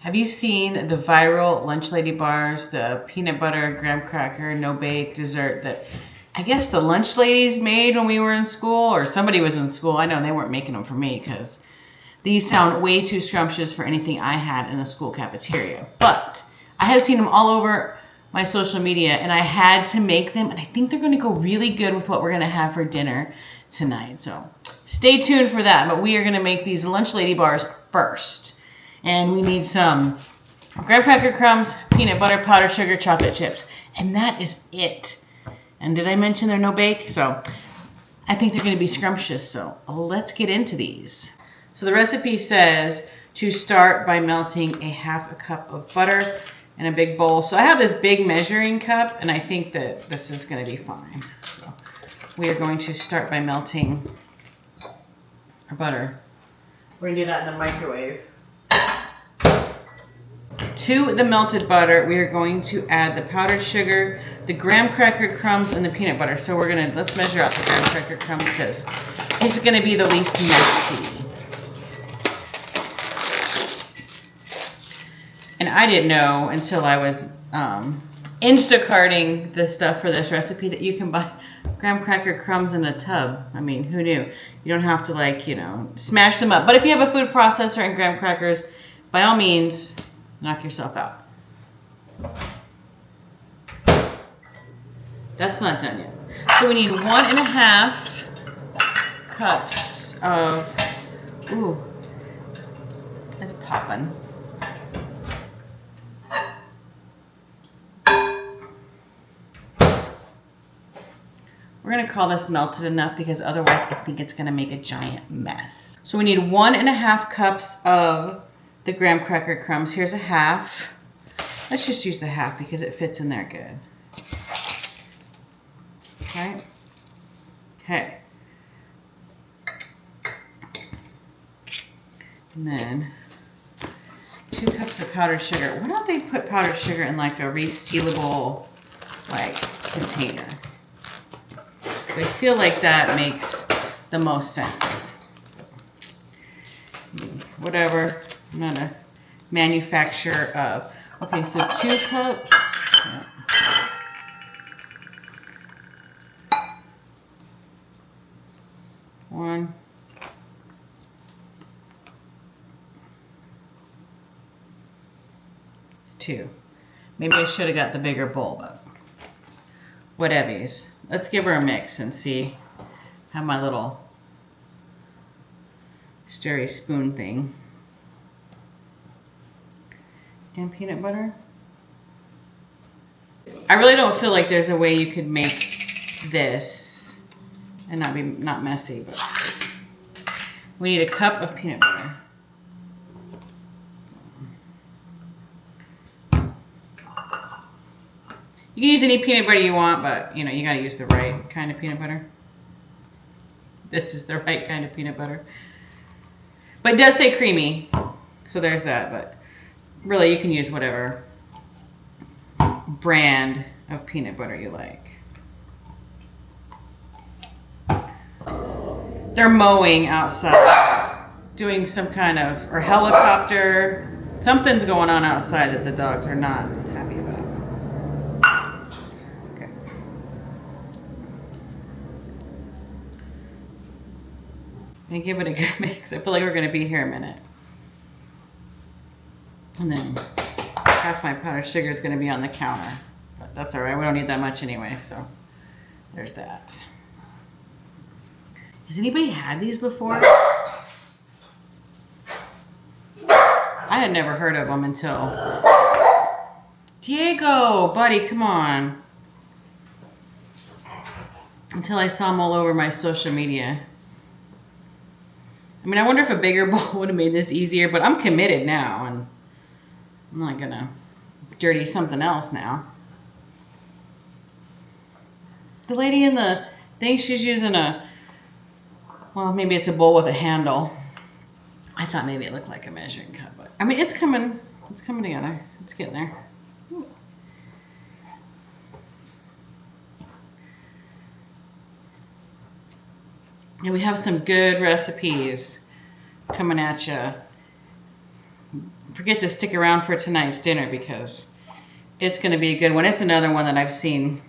Have you seen the viral lunch lady bars, the peanut butter, graham cracker, no bake dessert that I guess the lunch ladies made when we were in school, or somebody was in school? I know they weren't making them for me because these sound way too scrumptious for anything I had in a school cafeteria. But I have seen them all over my social media and I had to make them, and I think they're going to go really good with what we're going to have for dinner tonight. So stay tuned for that. But we are going to make these lunch lady bars first. And we need some graham cracker crumbs, peanut butter, powdered sugar, chocolate chips. And that is it. And did I mention they're no bake? So I think they're going to be scrumptious. So let's get into these. So the recipe says to start by melting a half a cup of butter in a big bowl. So I have this big measuring cup, and I think that this is going to be fine. So we are going to start by melting our butter. We're going to do that in the microwave. To the melted butter, we are going to add the powdered sugar, the graham cracker crumbs, and the peanut butter. So let's measure out the graham cracker crumbs because it's going to be the least messy. And I didn't know until I was Instacarting the stuff for this recipe that you can buy graham cracker crumbs in a tub. I mean, who knew? You don't have to smash them up. But if you have a food processor and graham crackers, by all means, knock yourself out. That's not done yet. So we need 1.5 cups of, ooh, that's popping. We're gonna call this melted enough because otherwise I think it's gonna make a giant mess. So we need 1.5 cups of the graham cracker crumbs. Here's a half. Let's just use the half because it fits in there good. Okay. Okay. And then 2 cups of powdered sugar. Why don't they put powdered sugar in like a resealable container? I feel like that makes the most sense. Whatever. I'm not a manufacturer of. Okay, so 2 cups. Yeah. One. 2. Maybe I should have got the bigger bowl, but whatevies. Let's give her a mix and see how my little stirry spoon thing. And peanut butter. I really don't feel like there's a way you could make this and not messy, but we need a cup of peanut butter. You can use any peanut butter you want, but you gotta use the right kind of peanut butter. This is the right kind of peanut butter. But it does say creamy, so there's that, but really you can use whatever brand of peanut butter you like. They're mowing outside, doing some kind of, or helicopter. Something's going on outside that the dogs are not happy about. Okay. And give it a good mix. I feel like we're gonna be here a minute. And then half my powdered sugar is gonna be on the counter, but that's all right. We don't need that much anyway, so there's that. Has anybody had these before? I had never heard of them until Diego, buddy, come on. Until I saw them all over my social media. I mean, I wonder if a bigger bowl would have made this easier, but I'm committed now, and I'm not gonna dirty something else now. The lady in the thing, she's using well, maybe it's a bowl with a handle. I thought maybe it looked like a measuring cup, but I mean, it's coming together. It's getting there. Ooh. And we have some good recipes coming at you forget to stick around for tonight's dinner because it's going to be a good one. It's another one that I've seen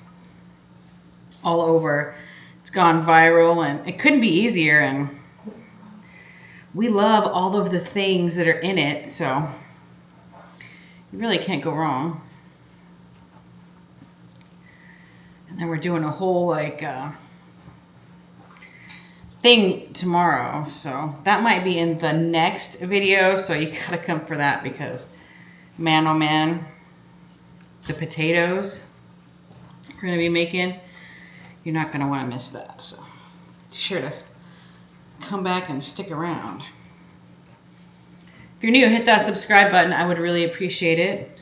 all over. It's gone viral and it couldn't be easier, and we love all of the things that are in it, so you really can't go wrong. And then we're doing a whole like thing tomorrow, so that might be in the next video, so you gotta come for that because man oh man, the potatoes we're gonna be making, you're not gonna want to miss that, so be sure to come back and stick around. If you're new, hit that subscribe button. I would really appreciate it.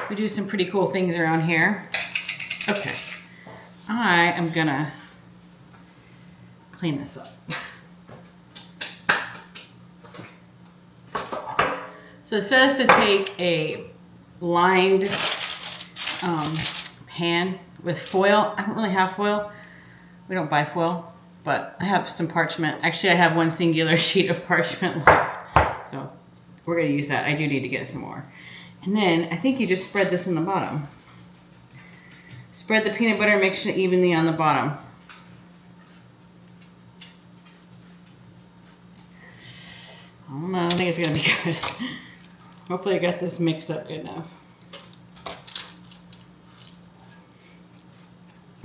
We do some pretty cool things around here. Okay, I am gonna clean this up. So it says to take a lined pan with foil. I don't really have foil. We don't buy foil, but I have some parchment. Actually, I have one singular sheet of parchment left. So we're gonna use that. I do need to get some more. And then I think you just spread this in the bottom. Spread the peanut butter, mix it evenly on the bottom. I don't know, I think it's gonna be good. Hopefully I got this mixed up good enough.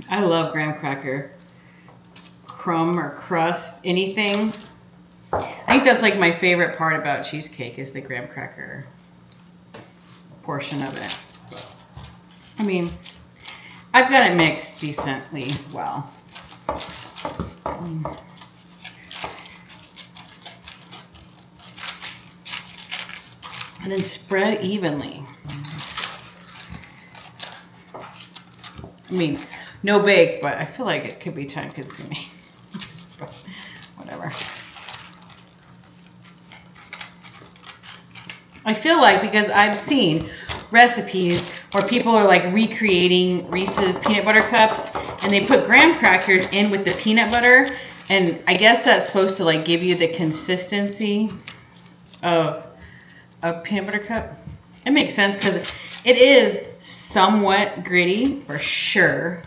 I love graham cracker crumb or crust, anything. I think that's like my favorite part about cheesecake is the graham cracker portion of it. I mean, I've got it mixed decently well. And then spread evenly. I mean, no bake, but I feel like it could be time consuming. But whatever. I feel like because I've seen recipes where people are like recreating Reese's peanut butter cups and they put graham crackers in with the peanut butter, and I guess that's supposed to like give you the consistency of a peanut butter cup. It makes sense because it is somewhat gritty for sure.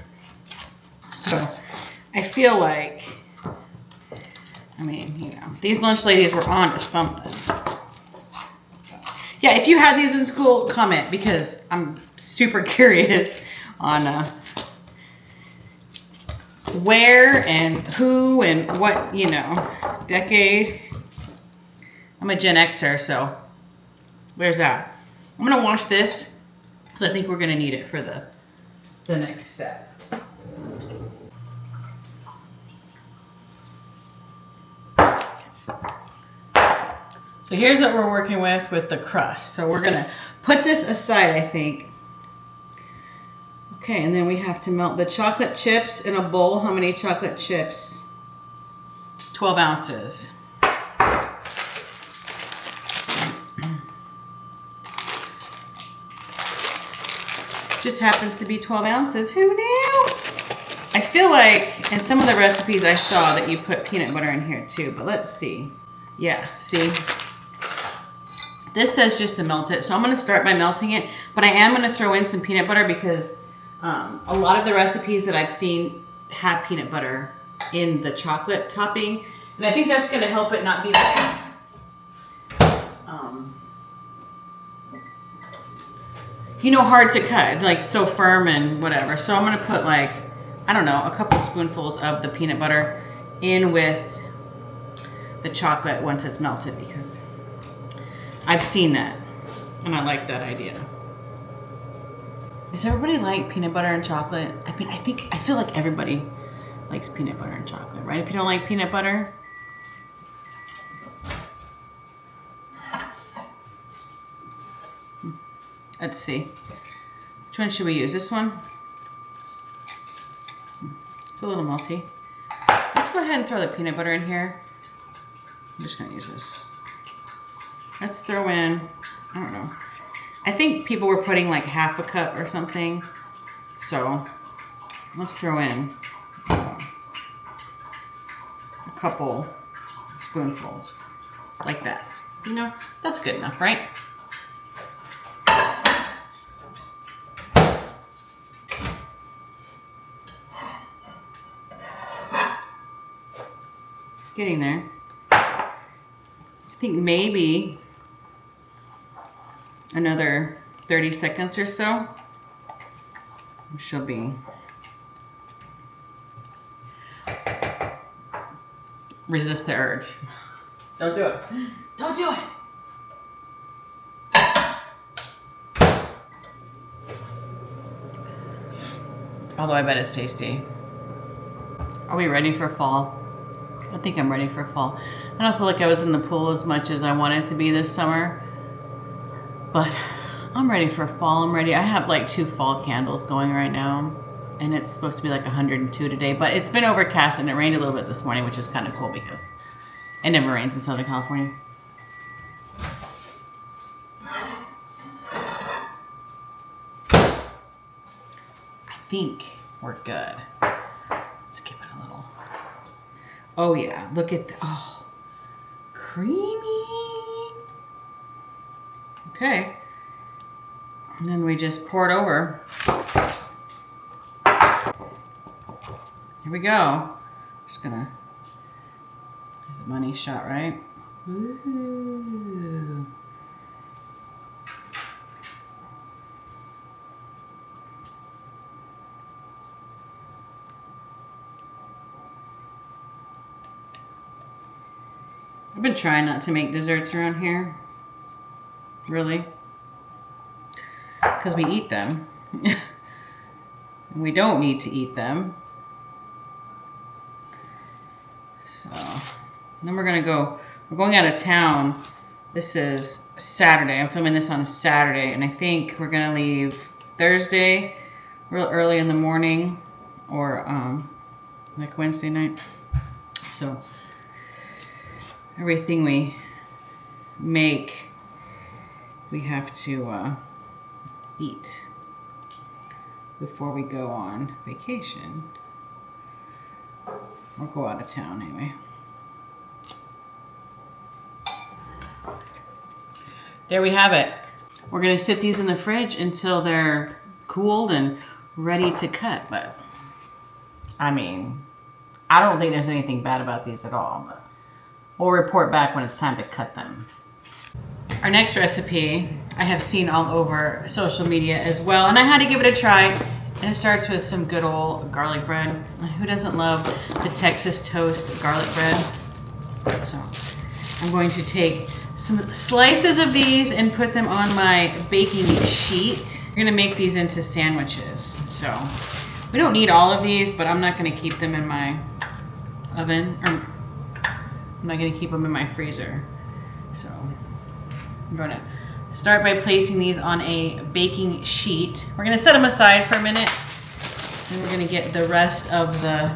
So I feel like, I mean, you know, these lunch ladies were on to something. Yeah, if you had these in school, comment because I'm super curious on where and who and what, you know, decade. I'm a Gen Xer, so there's that. I'm gonna wash this because I think we're gonna need it for the next step. So here's what we're working with the crust. So we're gonna put this aside, I think. Okay, and then we have to melt the chocolate chips in a bowl. How many chocolate chips? 12 ounces. Just happens to be 12 ounces. Who knew? I feel like in some of the recipes I saw that you put peanut butter in here too, but let's see. Yeah, see? This says just to melt it, so I'm going to start by melting it, but I am going to throw in some peanut butter because a lot of the recipes that I've seen have peanut butter in the chocolate topping, and I think that's going to help it not be like, you know, hard to cut, like so firm and whatever. So I'm going to put like, I don't know, a couple spoonfuls of the peanut butter in with the chocolate once it's melted because I've seen that and I like that idea. Does everybody like peanut butter and chocolate? I mean, I feel like everybody likes peanut butter and chocolate, right? If you don't like peanut butter, let's see. Which one should we use? This one? It's a little melty. Let's go ahead and throw the peanut butter in here. I'm just gonna use this. Let's throw in, I don't know. I think people were putting like half a cup or something. So let's throw in a couple spoonfuls like that. You know, that's good enough, right? getting there. I think maybe another 30 seconds or so. She'll be resist the urge. Don't do it. Don't do it. Although I bet it's tasty. Are we ready for fall? I think I'm ready for fall. I don't feel like I was in the pool as much as I wanted to be this summer, but I'm ready for fall. I'm ready. I have like 2 fall candles going right now, and it's supposed to be like 102 today, but it's been overcast and it rained a little bit this morning, which was kind of cool because it never rains in Southern California. I think we're good. Let's give it a little. Oh yeah, look at oh, creamy. Okay, and then we just pour it over. Here we go. Just gonna. There's a money shot, right? Ooh. I've been trying not to make desserts around here. Really. Because we eat them. We don't need to eat them. So, then we're going out of town. This is Saturday. I'm filming this on a Saturday, and I think we're gonna leave Thursday real early in the morning, or like Wednesday night. So, everything we make, we have to eat before we go on vacation or go out of town anyway. There we have it. We're gonna sit these in the fridge until they're cooled and ready to cut, but I mean, I don't think there's anything bad about these at all, but we'll report back when it's time to cut them. Our next recipe I have seen all over social media as well, and I had to give it a try. And it starts with some good old garlic bread. Who doesn't love the Texas toast garlic bread? So I'm going to take some slices of these and put them on my baking sheet. We're gonna make these into sandwiches. So we don't need all of these, but I'm not gonna keep them in my oven, or I'm not gonna keep them in my freezer. So I'm gonna start by placing these on a baking sheet. We're gonna set them aside for a minute, and we're gonna get the rest of the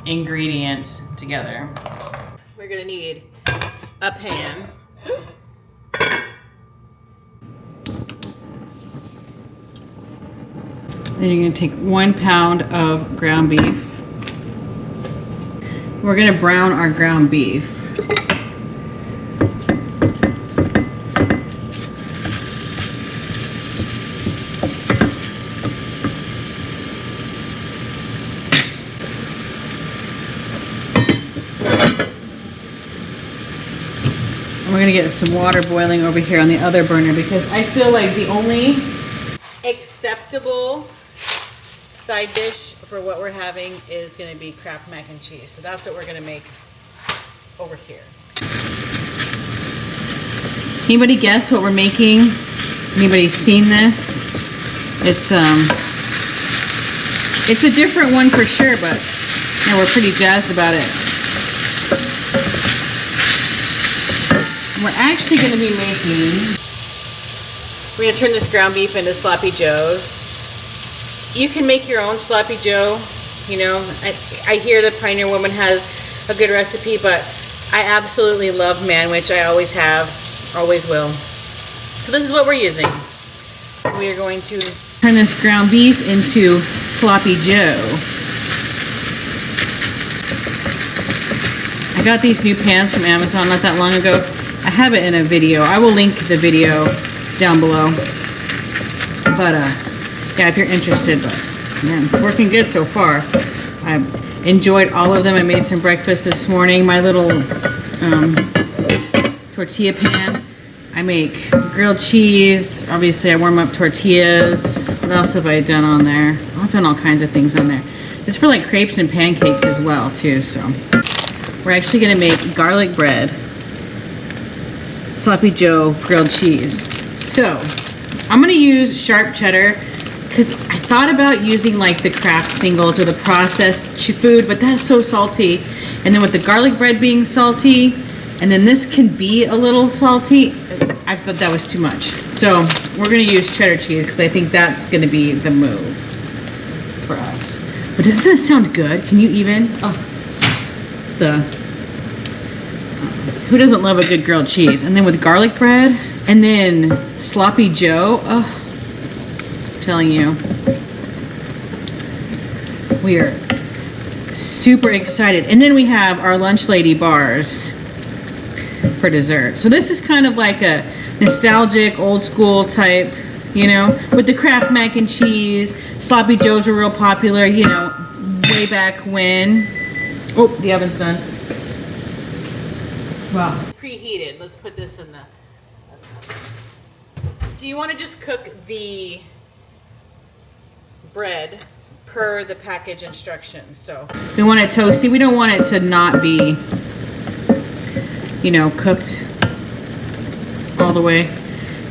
ingredients together. We're gonna need a pan. Then you're gonna take 1 pound of ground beef. We're gonna brown our ground beef. We're gonna get some water boiling over here on the other burner because I feel like the only acceptable side dish for what we're having is gonna be Kraft mac and cheese. So that's what we're gonna make over here. Anybody guess what we're making? Anybody seen this? It's a different one for sure, but yeah, we're pretty jazzed about it. We're actually going to be making, we're going to turn this ground beef into sloppy joes. You can make your own sloppy joe. You know, I hear the Pioneer Woman has a good recipe, but I absolutely love Manwich. I always have, always will. So this is what we're using. We are going to turn this ground beef into sloppy joe. I got these new pans from Amazon not that long ago. I have it in a video. I will link the video down below. But yeah, if you're interested, but man, it's working good so far. enjoyed all of them. I made some breakfast this morning. My little tortilla pan. I make grilled cheese. Obviously, I warm up tortillas. What else have I done on there? I've done all kinds of things on there. It's for like crepes and pancakes as well, too. So we're actually gonna make garlic bread, sloppy Joe grilled cheese. So I'm gonna use sharp cheddar because I thought about using like the Kraft singles or the processed food, but that's so salty. And then with the garlic bread being salty, and then this can be a little salty, I thought that was too much. So we're gonna use cheddar cheese because I think that's gonna be the move for us. But doesn't that sound good? Can you even? Oh, who doesn't love a good grilled cheese? And then with garlic bread, and then sloppy Joe. Oh, I'm telling you, we are super excited. And then we have our lunch lady bars for dessert. So this is kind of like a nostalgic, old school type, you know, with the Kraft mac and cheese. Sloppy Joes were real popular, you know, way back when. Oh, the oven's done. Wow. Preheated. Let's put this in the... So you want to just cook the bread per the package instructions. So we want it toasty. We don't want it to not be, you know, cooked all the way,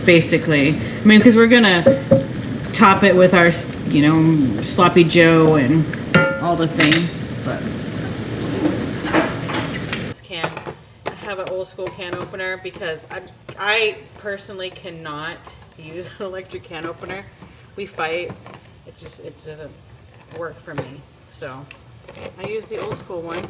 basically. I mean, because we're gonna top it with our, you know, sloppy Joe and all the things. But this can, I have an old school can opener because I personally cannot use an electric can opener. We fight. It doesn't work for me. So I use the old school one,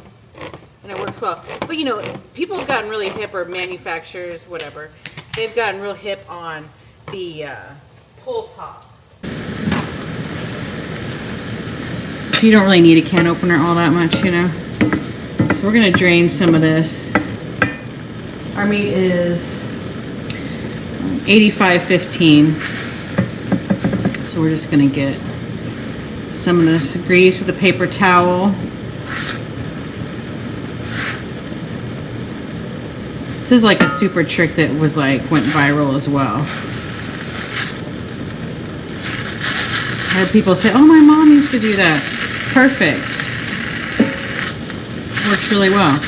and it works well. But you know, people have gotten really hip, or manufacturers, whatever. They've gotten real hip on the pull top. So you don't really need a can opener all that much, you know. So we're gonna drain some of this. Our meat is 85-15. So we're just gonna get some of this grease with a paper towel. This is like a super trick that was like went viral as well. I heard people say, "Oh, my mom used to do that." Perfect. Works really well.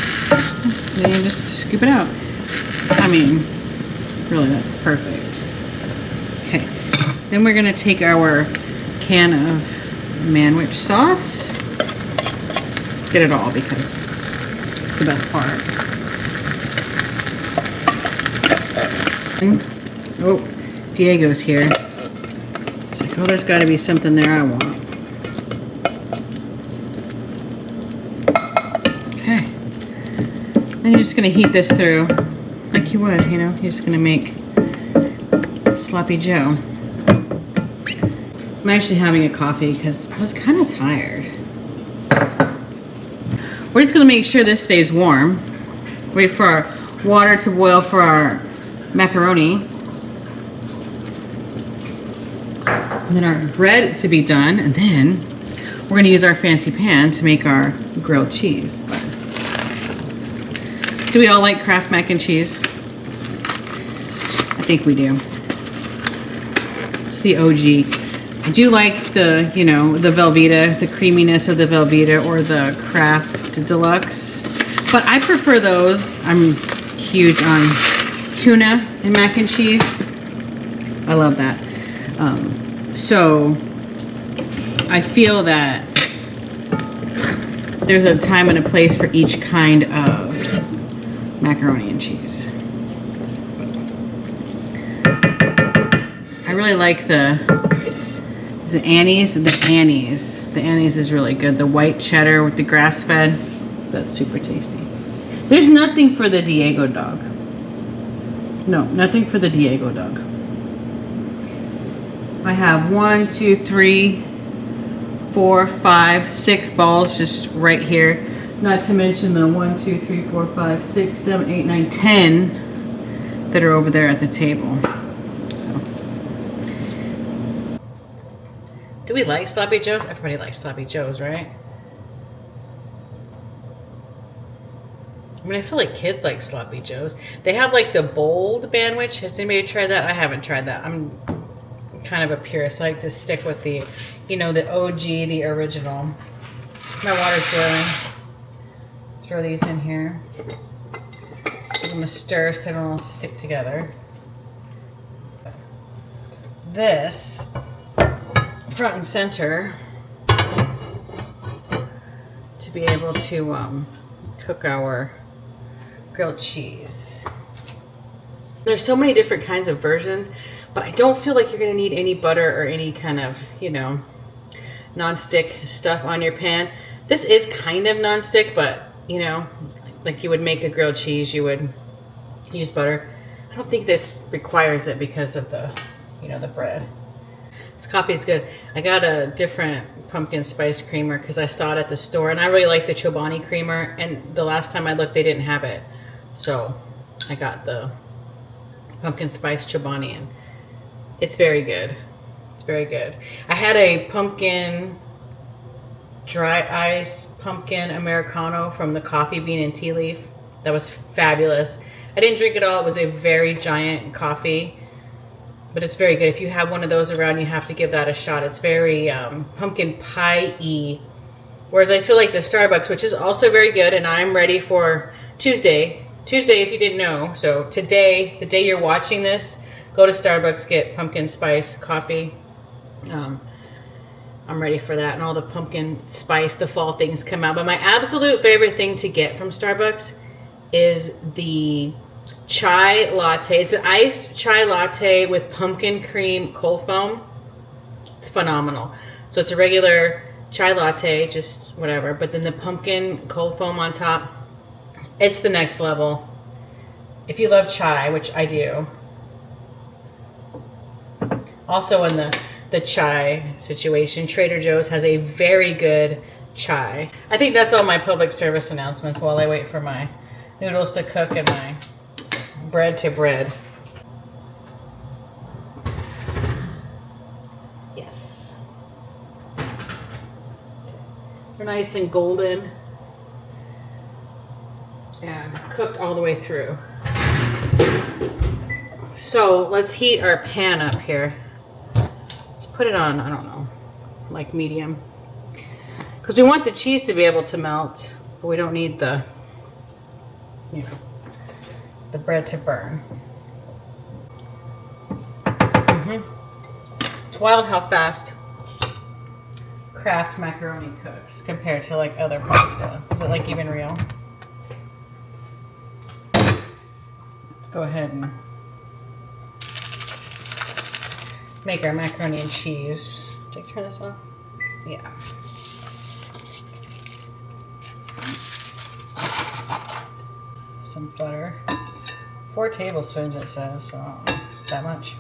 Then you just scoop it out. I mean, really, that's perfect. Okay. Then we're gonna take our can of manwich sauce. Get it all because it's the best part. Oh, Diego's here. He's like, oh, there's got to be something there I want. Okay. Then you're just going to heat this through like you would, you know. You're just going to make sloppy Joe. I'm actually having a coffee because I was kind of tired. We're just going to make sure this stays warm. Wait for our water to boil for our macaroni, and then our bread to be done, and then we're going to use our fancy pan to make our grilled cheese. But do we all like Kraft mac and cheese? I think we do. It's the OG. I do like the, you know, the Velveeta, the creaminess of the Velveeta or the Kraft Deluxe, but I prefer those. I'm huge on tuna and mac and cheese. I love that. So I feel that there's a time and a place for each kind of macaroni and cheese. I really like the, is it Annie's? The Annie's. The Annie's is really good. The white cheddar with the grass-fed. That's super tasty. There's nothing for the Diego dog. No, nothing for the Diego dog. I have 1, 2, 3, 4, 5, 6 balls just right here. Not to mention the 1, 2, 3, 4, 5, 6, 7, 8, 9, 10 that are over there at the table. So. Do we like sloppy joes? Everybody likes sloppy joes, right? I mean, I feel like kids like sloppy joes. They have like the bold bandwich. Has anybody tried that? I haven't tried that. I'm kind of a purist. I like to stick with the, you know, the OG, the original. My water's boiling. Throw these in here. Give them a stir so they don't all stick together. This, front and center, to be able to cook our grilled cheese. There's so many different kinds of versions, but I don't feel like you're gonna need any butter or any kind of, you know, non-stick stuff on your pan. This is kind of non-stick, but you know, like you would make a grilled cheese, you would use butter. I don't think this requires it because of the, you know, the bread. This coffee is good. I got a different pumpkin spice creamer because I saw it at the store, and I really like the Chobani creamer, and the last time I looked they didn't have it. So I got the pumpkin spice Chobani, and it's very good. It's very good. I had a pumpkin dry ice pumpkin Americano from the Coffee Bean and Tea Leaf. That was fabulous. I didn't drink it all. It was a very giant coffee, but it's very good. If you have one of those around, you have to give that a shot. It's very pumpkin pie-y. Whereas I feel like the Starbucks, which is also very good, and I'm ready for Tuesday. Tuesday, if you didn't know. So today, the day you're watching this, go to Starbucks, get pumpkin spice coffee. I'm ready for that, and all the pumpkin spice, the fall things come out. But my absolute favorite thing to get from Starbucks is the chai latte. It's an iced chai latte with pumpkin cream cold foam. It's phenomenal. So it's a regular chai latte, just whatever, but then the pumpkin cold foam on top. It's the next level. If you love chai, which I do. Also in the chai situation, Trader Joe's has a very good chai. I think that's all my public service announcements while I wait for my noodles to cook and my bread to bread. Yes. They're nice and golden and cooked all the way through. So let's heat our pan up here. Put it on, I don't know, like medium. Because we want the cheese to be able to melt, but we don't need the, you know, the bread to burn. It's wild how fast Kraft macaroni cooks compared to like other pasta. Is it like even real? Let's go ahead and make our macaroni and cheese. Did I turn this on? Yeah. Some butter. 4 tablespoons it says, so I don't know, that much.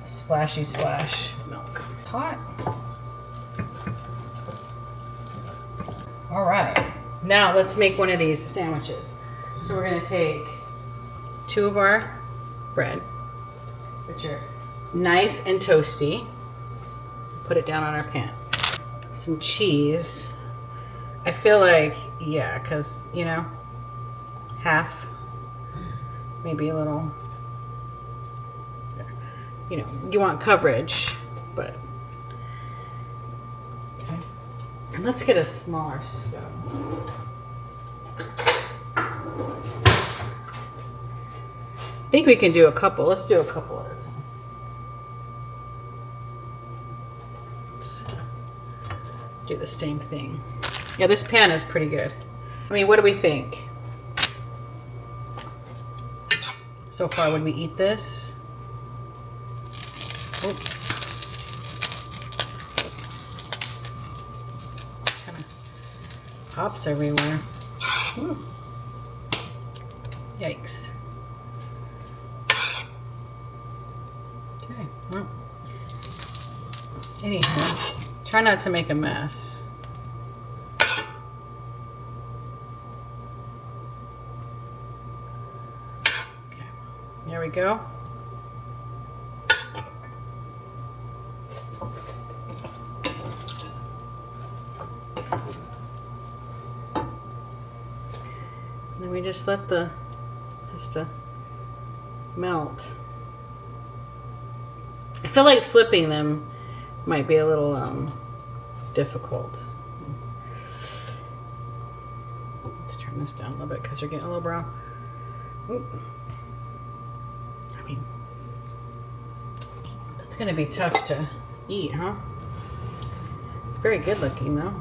Splashy splash milk. It's hot. All right. Now let's make one of these sandwiches. So we're gonna take 2 of our bread, which are nice and toasty. Put it down on our pan. Some cheese. I feel like, yeah, because, you know, half, maybe a little, you know, you want coverage, but, okay. And let's get a smaller spoon. I think we can do a couple. Let's do a couple at a time. Let's do the same thing. Yeah, this pan is pretty good. I mean, what do we think? So far, would we eat this? Oh. Kind of pops everywhere. Ooh. Yikes. Okay, well, anyhow, try not to make a mess. Okay, there we go. me just let the has to melt. I feel like flipping them might be a little difficult. Let's turn this down a little bit because they're getting a little brown. Ooh. I mean, that's gonna be tough to eat, huh? It's very good looking though.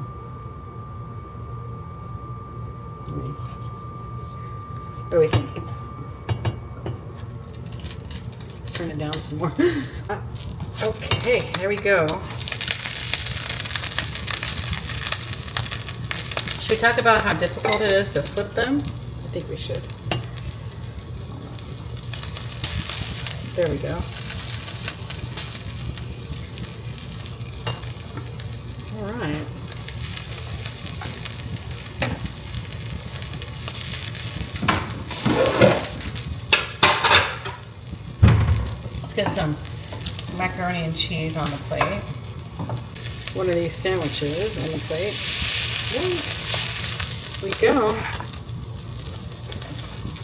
What do we think? Let's turn it down some more. Okay, there we go. Should we talk about how difficult it is to flip them? I think we should. There we go. All right. Let's get some macaroni and cheese on the plate. One of these sandwiches on the plate. There we go.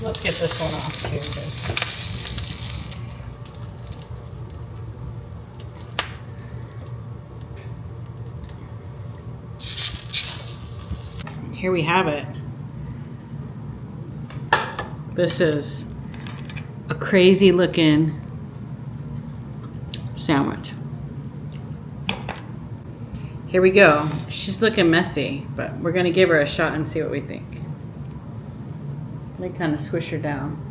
Let's get this one off too. Here we have it. This is a crazy looking sandwich. Here we go. She's looking messy, but we're gonna give her a shot and see what we think. Let me kind of squish her down.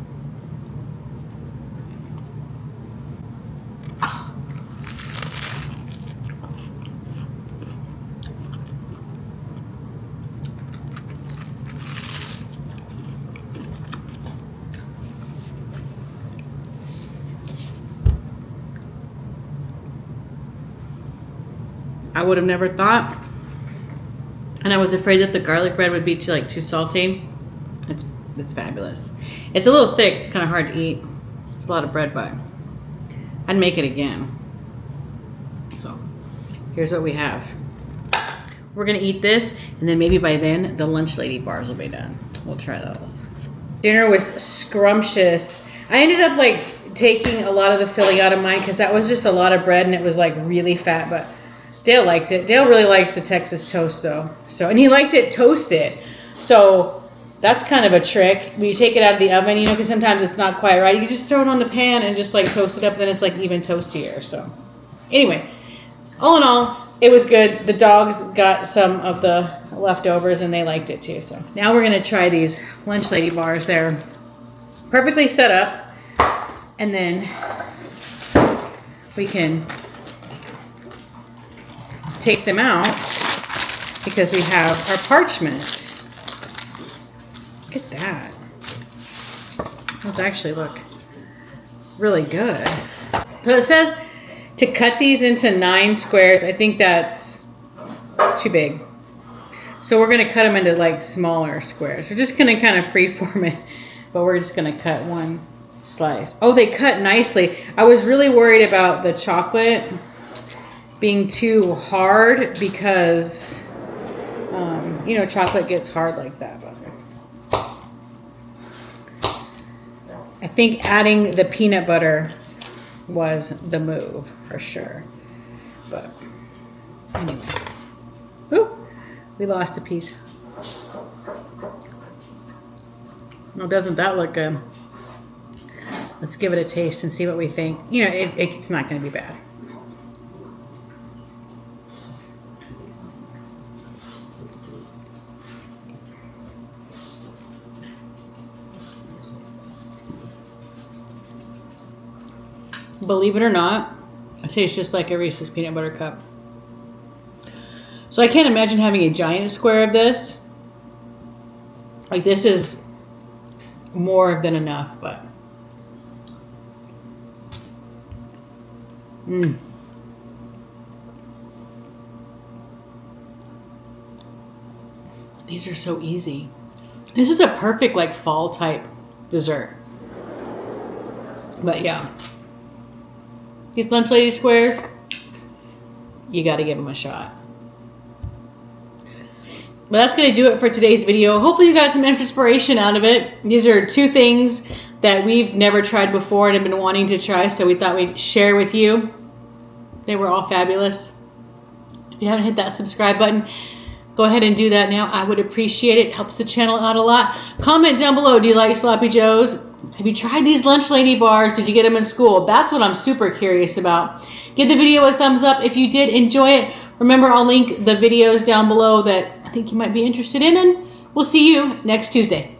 I would have never thought, and I was afraid that the garlic bread would be too salty. It's fabulous. It's a little thick. It's kind of hard to eat. It's a lot of bread, but I'd make it again. So here's what we have. We're gonna eat this, and then maybe by then the lunch lady bars will be done. We'll try those. Dinner was scrumptious. I ended up like taking a lot of the filling out of mine because that was just a lot of bread and it was like really fat, but Dale liked it. Dale really likes the Texas toast though. And he liked it toasted. So that's kind of a trick. When you take it out of the oven, you know, because sometimes it's not quite right. You just throw it on the pan and just like toast it up, and then it's like even toastier. So anyway, all in all, it was good. The dogs got some of the leftovers and they liked it too. So now we're gonna try these lunch lady bars. They're perfectly set up, and then we can take them out because we have our parchment. Look at that. Those actually look really good. So it says to cut these into 9 squares. I think that's too big. So we're gonna cut them into like smaller squares. We're just gonna kind of freeform it, but we're just gonna cut one slice. Oh, they cut nicely. I was really worried about the chocolate being too hard because, you know, chocolate gets hard like that. But I think adding the peanut butter was the move for sure. But anyway, ooh, we lost a piece. Well, doesn't that look good? Let's give it a taste and see what we think. You know, it's not going to be bad. Believe it or not, it tastes just like a Reese's peanut butter cup. So I can't imagine having a giant square of this. Like, this is more than enough, but these are so easy. This is a perfect like fall type dessert. But yeah, these lunch lady squares, you got to give them a shot. But that's going to do it for today's video. Hopefully you got some inspiration out of it. These are 2 things that we've never tried before and have been wanting to try, so we thought we'd share with you. They were all fabulous. If you haven't hit that subscribe button, go ahead and do that now. I would appreciate it. Helps the channel out a lot. Comment down below, do you like Sloppy Joes? Have you tried these Lunch Lady bars? Did you get them in school? That's what I'm super curious about. Give the video a thumbs up if you did enjoy it. Remember, I'll link the videos down below that I think you might be interested in, and we'll see you next Tuesday.